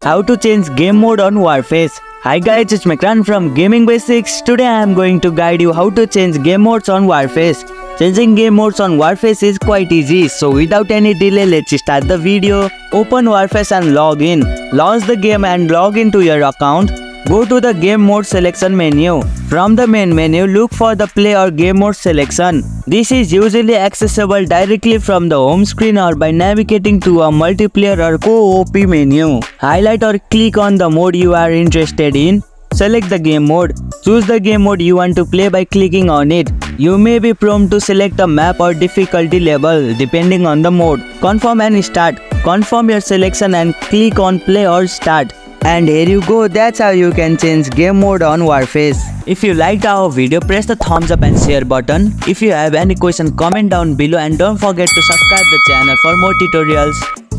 How to change game mode on Warface. Hi guys, it's Mekran from Gaming Basics. Today I am going to guide you how to change game modes on Warface. Changing game modes on Warface is quite easy, so without any delay, let's start the video. Open Warface and log in. Launch the game and log into your account. Go to the game mode selection menu. From the main menu, look for the play or game mode selection. This is usually accessible directly from the home screen or by navigating to a multiplayer or co-op menu. Highlight or click on the mode you are interested in. Select the game mode. Choose the game mode you want to play by clicking on it. You may be prompted to select a map or difficulty level depending on the mode. Confirm and start. Confirm your selection and click on play or start. And here you go, that's how you can change game mode on Warface. If you liked our video, press the thumbs up and share button. If you have any question, comment down below and don't forget to subscribe the channel for more tutorials.